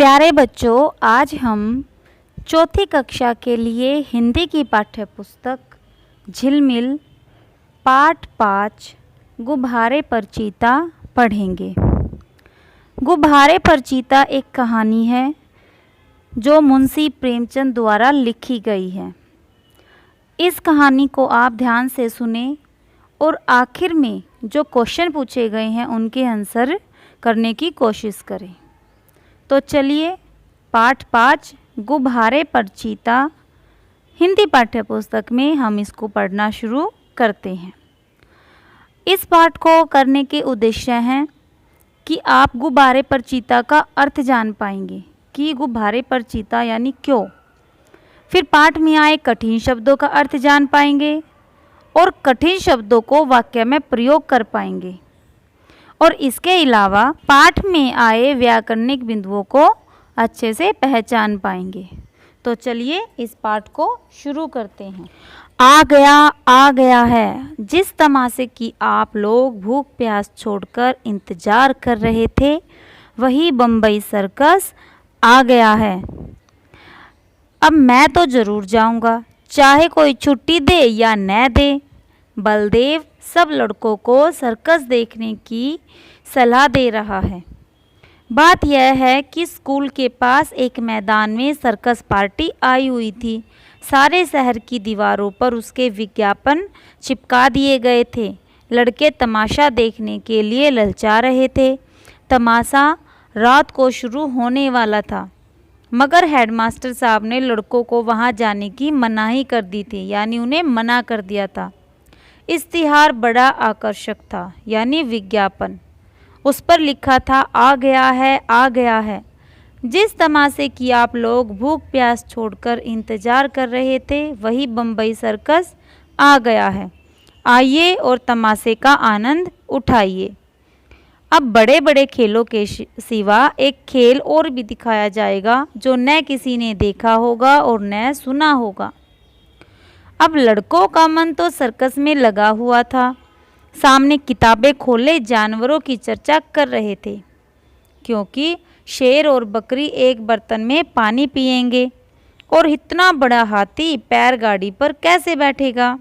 प्यारे बच्चों, आज हम चौथी कक्षा के लिए हिंदी की पाठ्य पुस्तक झिलमिल पाठ 5 गुब्बारे पर चीता पढ़ेंगे। गुब्बारे पर चीता एक कहानी है जो मुंशी प्रेमचंद द्वारा लिखी गई है। इस कहानी को आप ध्यान से सुने और आखिर में जो क्वेश्चन पूछे गए हैं उनके आंसर करने की कोशिश करें। तो चलिए पाठ 5 गुब्बारे पर चीता हिंदी पाठ्य पुस्तक में हम इसको पढ़ना शुरू करते हैं। इस पाठ को करने के उद्देश्य हैं कि आप गुब्बारे पर चीता का अर्थ जान पाएंगे कि गुब्बारे पर चीता यानी क्यों। फिर पाठ में आए कठिन शब्दों का अर्थ जान पाएंगे और कठिन शब्दों को वाक्य में प्रयोग कर पाएंगे। और इसके अलावा पाठ में आए व्याकरणिक बिंदुओं को अच्छे से पहचान पाएंगे। तो चलिए इस पाठ को शुरू करते हैं। आ गया है। जिस तमाशे की आप लोग भूख प्यास छोड़कर इंतजार कर रहे थे वही बम्बई सर्कस आ गया है। अब मैं तो ज़रूर जाऊंगा, चाहे कोई छुट्टी दे या न दे। बलदेव सब लड़कों को सर्कस देखने की सलाह दे रहा है। बात यह है कि स्कूल के पास एक मैदान में सर्कस पार्टी आई हुई थी। सारे शहर की दीवारों पर उसके विज्ञापन चिपका दिए गए थे। लड़के तमाशा देखने के लिए ललचा रहे थे। तमाशा रात को शुरू होने वाला था, मगर हेडमास्टर साहब ने लड़कों को वहां जाने की मनाही कर दी थी, यानी उन्हें मना कर दिया था। इश्तिहार बड़ा आकर्षक था, यानी विज्ञापन। उस पर लिखा था आ गया है, आ गया है। जिस तमाशे की आप लोग भूख प्यास छोड़कर इंतजार कर रहे थे वही बम्बई सर्कस आ गया है। आइए और तमाशे का आनंद उठाइए। अब बड़े बड़े खेलों के सिवा एक खेल और भी दिखाया जाएगा जो न किसी ने देखा होगा और न सुना होगा। अब लड़कों का मन तो सर्कस में लगा हुआ था। सामने किताबें खोले जानवरों की चर्चा कर रहे थे, क्योंकि शेर और बकरी एक बर्तन में पानी पिएंगे और इतना बड़ा हाथी बैलगाड़ी पर कैसे बैठेगा।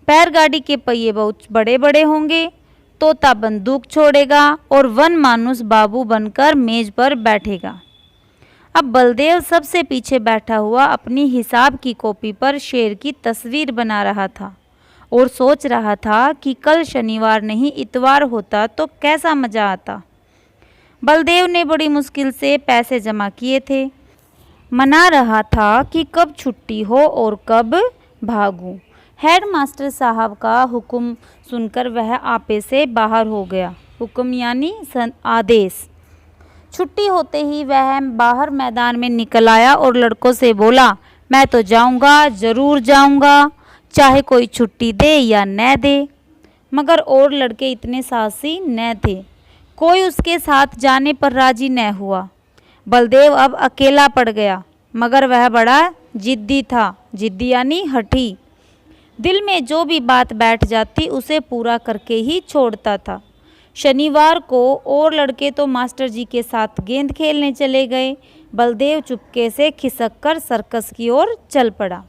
बैलगाड़ी के पहिए बहुत बड़े बड़े होंगे। तोता बंदूक छोड़ेगा और वन मानुस बाबू बनकर मेज पर बैठेगा। अब बलदेव सबसे पीछे बैठा हुआ अपनी हिसाब की कॉपी पर शेर की तस्वीर बना रहा था और सोच रहा था कि कल शनिवार नहीं इतवार होता तो कैसा मज़ा आता। बलदेव ने बड़ी मुश्किल से पैसे जमा किए थे। मना रहा था कि कब छुट्टी हो और कब भागूं। हेडमास्टर साहब का हुक्म सुनकर वह आपे से बाहर हो गया। हुक्म यानी आदेश। छुट्टी होते ही वह बाहर मैदान में निकल आया और लड़कों से बोला, मैं तो जाऊंगा, ज़रूर जाऊंगा, चाहे कोई छुट्टी दे या न दे। मगर और लड़के इतने साहसी न थे। कोई उसके साथ जाने पर राजी न हुआ। बलदेव अब अकेला पड़ गया, मगर वह बड़ा जिद्दी था। जिद्दी यानी हठी। दिल में जो भी बात बैठ जाती उसे पूरा करके ही छोड़ता था। शनिवार को और लड़के तो मास्टर जी के साथ गेंद खेलने चले गए। बलदेव चुपके से खिसक कर सर्कस की ओर चल पड़ा।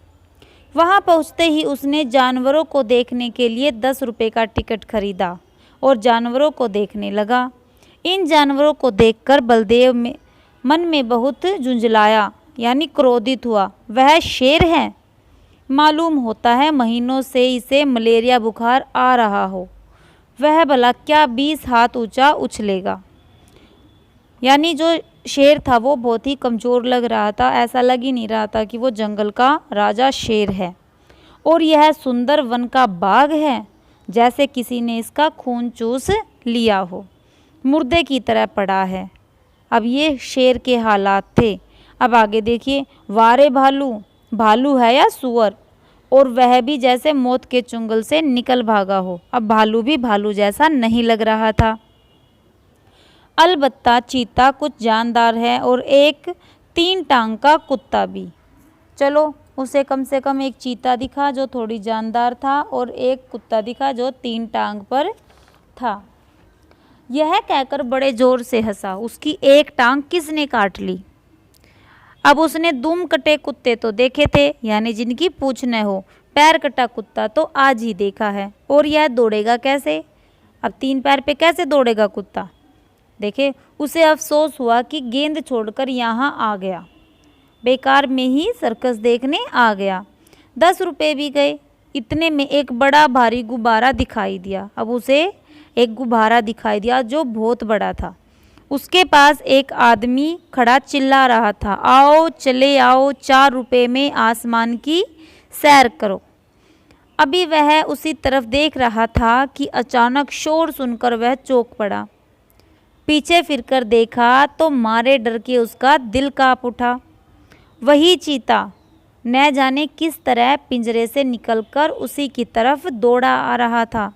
वहां पहुंचते ही उसने जानवरों को देखने के लिए 10 रुपये का टिकट खरीदा और जानवरों को देखने लगा। इन जानवरों को देखकर बलदेव में मन में बहुत झुंझलाया, यानी क्रोधित हुआ। वह शेर है। मालूम होता है महीनों से इसे मलेरिया बुखार आ रहा हो। वह भला क्या 20 हाथ ऊंचा उछलेगा। यानी जो शेर था वो बहुत ही कमज़ोर लग रहा था। ऐसा लग ही नहीं रहा था कि वो जंगल का राजा शेर है और यह सुंदर वन का बाग है, जैसे किसी ने इसका खून चूस लिया हो। मुर्दे की तरह पड़ा है। अब ये शेर के हालात थे। अब आगे देखिए, वारे भालू, भालू है या सुअर, और वह भी जैसे मौत के चुंगल से निकल भागा हो। अब भालू भी भालू जैसा नहीं लग रहा था। अलबत्ता चीता कुछ जानदार है और एक 3 टांग का कुत्ता भी। चलो उसे कम से कम एक चीता दिखा जो थोड़ी जानदार था और एक कुत्ता दिखा जो 3 टांग पर था। यह कहकर बड़े जोर से हंसा, उसकी एक टांग किसने काट ली। अब उसने दुम कटे कुत्ते तो देखे थे, यानी जिनकी पूंछ न हो, पैर कटा कुत्ता तो आज ही देखा है, और यह दौड़ेगा कैसे। अब 3 पैर पे कैसे दौड़ेगा कुत्ता। देखे, उसे अफसोस हुआ कि गेंद छोड़कर यहाँ आ गया, बेकार में ही सर्कस देखने आ गया। 10 रुपये भी गए। इतने में एक बड़ा भारी गुब्बारा दिखाई दिया। अब उसे एक गुब्बारा दिखाई दिया जो बहुत बड़ा था। उसके पास एक आदमी खड़ा चिल्ला रहा था, आओ चले आओ, 4 रुपये में आसमान की सैर करो। अभी वह उसी तरफ देख रहा था कि अचानक शोर सुनकर वह चौंक पड़ा। पीछे फिरकर देखा तो मारे डर के उसका दिल कांप उठा। वही चीता न जाने किस तरह पिंजरे से निकलकर उसी की तरफ दौड़ा आ रहा था।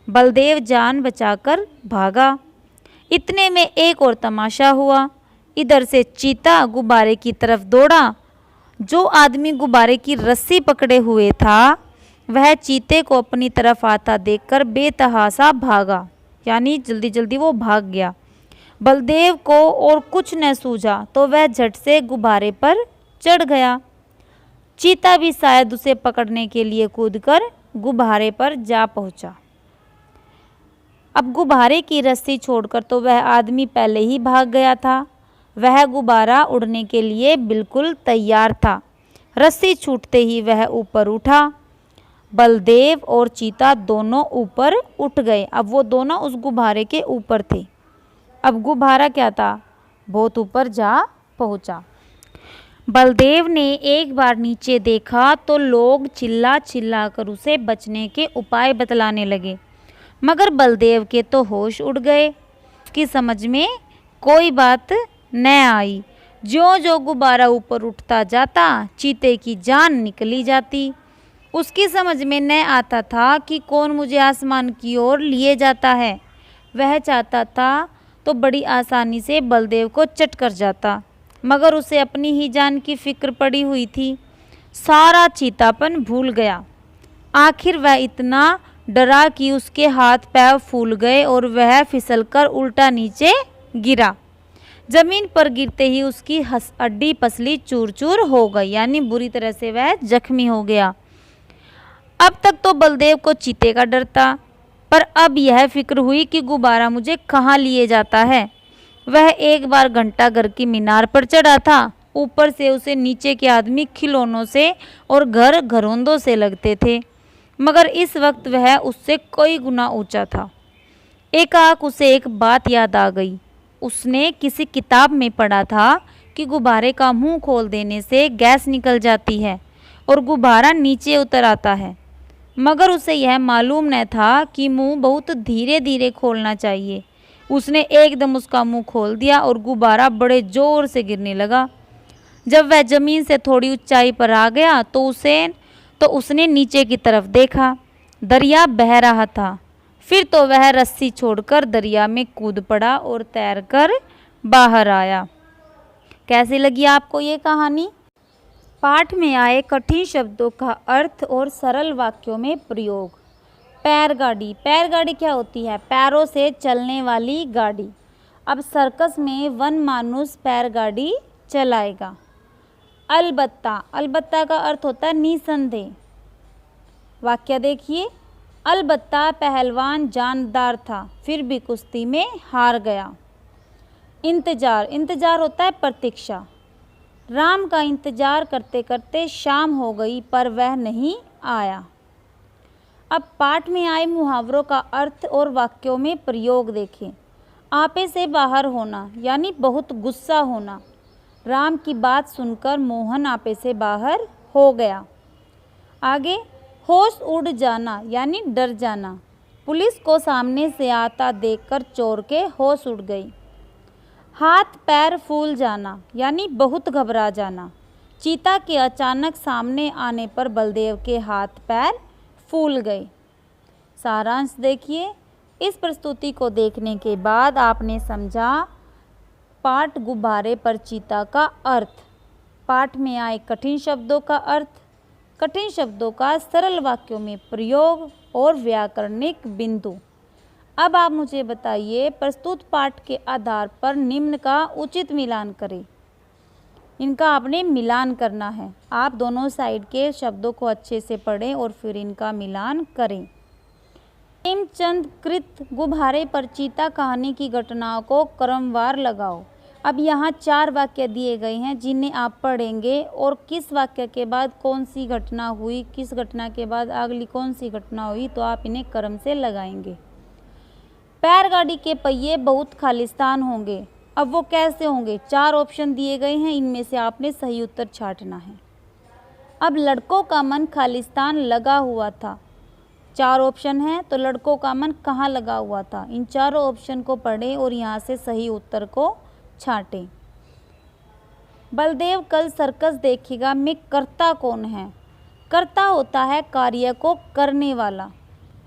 बलदेव जान बचाकर भागा। इतने में एक और तमाशा हुआ। इधर से चीता गुब्बारे की तरफ दौड़ा। जो आदमी गुब्बारे की रस्सी पकड़े हुए था, वह चीते को अपनी तरफ आता देखकर बेतहासा भागा, यानी जल्दी जल्दी वो भाग गया। बलदेव को और कुछ न सूझा तो वह झट से गुब्बारे पर चढ़ गया। चीता भी शायद उसे पकड़ने के लिए कूदकर गुब्बारे पर जा पहुंचा। अब गुब्बारे की रस्सी छोड़कर तो वह आदमी पहले ही भाग गया था। वह गुब्बारा उड़ने के लिए बिल्कुल तैयार था। रस्सी छूटते ही वह ऊपर उठा। बलदेव और चीता दोनों ऊपर उठ गए। अब वो दोनों उस गुब्बारे के ऊपर थे। अब गुब्बारा क्या था, बहुत ऊपर जा पहुंचा। बलदेव ने एक बार नीचे देखा तो लोग चिल्ला चिल्ला कर उसे बचने के उपाय बतलाने लगे, मगर बलदेव के तो होश उड़ गए। उसकी समझ में कोई बात न आई। ज्यों ज्यों गुब्बारा ऊपर उठता जाता, चीते की जान निकली जाती। उसकी समझ में न आता था कि कौन मुझे आसमान की ओर लिए जाता है। वह चाहता था तो बड़ी आसानी से बलदेव को चट कर जाता, मगर उसे अपनी ही जान की फिक्र पड़ी हुई थी। सारा चीतापन भूल गया। आखिर वह इतना डरा कि उसके हाथ पैर फूल गए और वह फिसलकर उल्टा नीचे गिरा। जमीन पर गिरते ही उसकी हड्डी पसली चूर चूर हो गई, यानी बुरी तरह से वह जख्मी हो गया। अब तक तो बलदेव को चीते का डर था, पर अब यह फिक्र हुई कि गुब्बारा मुझे कहाँ लिए जाता है। वह एक बार घंटा घर की मीनार पर चढ़ा था। ऊपर से उसे नीचे के आदमी खिलौनों से और घर घरौंदों से लगते थे, मगर इस वक्त वह उससे कई गुना ऊंचा था। एकाएक उसे एक बात याद आ गई। उसने किसी किताब में पढ़ा था कि गुब्बारे का मुंह खोल देने से गैस निकल जाती है और गुब्बारा नीचे उतर आता है, मगर उसे यह मालूम न था कि मुंह बहुत धीरे धीरे खोलना चाहिए। उसने एकदम उसका मुंह खोल दिया और गुब्बारा बड़े जोर से गिरने लगा। जब वह जमीन से थोड़ी ऊंचाई पर आ गया तो उसने नीचे की तरफ देखा। दरिया बह रहा था। फिर तो वह रस्सी छोड़कर दरिया में कूद पड़ा और तैरकर बाहर आया। कैसी लगी आपको ये कहानी। पाठ में आए कठिन शब्दों का अर्थ और सरल वाक्यों में प्रयोग। पैरगाड़ी। पैरगाड़ी क्या होती है, पैरों से चलने वाली गाड़ी। अब सर्कस में वन मानुस पैरगाड़ी चलाएगा। अलबत्ता। अलबत्ता का अर्थ होता है निसंदेह। वाक्य देखिए, अलबत्ता पहलवान जानदार था, फिर भी कुश्ती में हार गया। इंतजार। इंतजार होता है प्रतीक्षा। राम का इंतजार करते करते शाम हो गई, पर वह नहीं आया। अब पाठ में आए मुहावरों का अर्थ और वाक्यों में प्रयोग देखें। आपे से बाहर होना, यानी बहुत गुस्सा होना। राम की बात सुनकर मोहन आपे से बाहर हो गया। आगे, होश उड़ जाना, यानी डर जाना। पुलिस को सामने से आता देखकर चोर के होश उड़ गई। हाथ पैर फूल जाना, यानी बहुत घबरा जाना। चीता के अचानक सामने आने पर बलदेव के हाथ पैर फूल गए। सारांश देखिए। इस प्रस्तुति को देखने के बाद आपने समझा पाठ गुब्बारे पर चीता का अर्थ, पाठ में आए कठिन शब्दों का अर्थ, कठिन शब्दों का सरल वाक्यों में प्रयोग और व्याकरणिक बिंदु। अब आप मुझे बताइए, प्रस्तुत पाठ के आधार पर निम्न का उचित मिलान करें। इनका आपने मिलान करना है। आप दोनों साइड के शब्दों को अच्छे से पढ़ें और फिर इनका मिलान करें। प्रेमचंद कृत गुब्बारे पर चीता कहानी की घटनाओं को क्रमवार लगाओ। अब यहाँ 4 वाक्य दिए गए हैं जिन्हें आप पढ़ेंगे और किस वाक्य के बाद कौन सी घटना हुई, किस घटना के बाद अगली कौन सी घटना हुई, तो आप इन्हें क्रम से लगाएंगे। बैलगाड़ी के पहिए बहुत खालिस्तान होंगे। अब वो कैसे होंगे? 4 ऑप्शन दिए गए हैं, इनमें से आपने सही उत्तर छांटना है। अब लड़कों का मन खालिस्तान लगा हुआ था। 4 ऑप्शन हैं, तो लड़कों का मन कहाँ लगा हुआ था? इन चारों ऑप्शन को पढ़ें और यहाँ से सही उत्तर को छांटें। बलदेव कल सर्कस देखेगा में कर्ता कौन है? कर्ता होता है कार्य को करने वाला,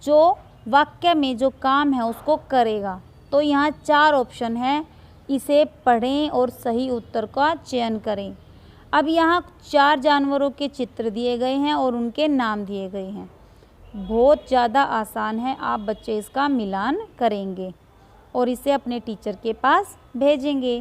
जो वाक्य में जो काम है उसको करेगा। तो यहाँ 4 ऑप्शन है, इसे पढ़ें और सही उत्तर का चयन करें। अब यहाँ 4 जानवरों के चित्र दिए गए हैं और उनके नाम दिए गए हैं। बहुत ज़्यादा आसान है, आप बच्चे इसका मिलान करेंगे और इसे अपने टीचर के पास भेजेंगे।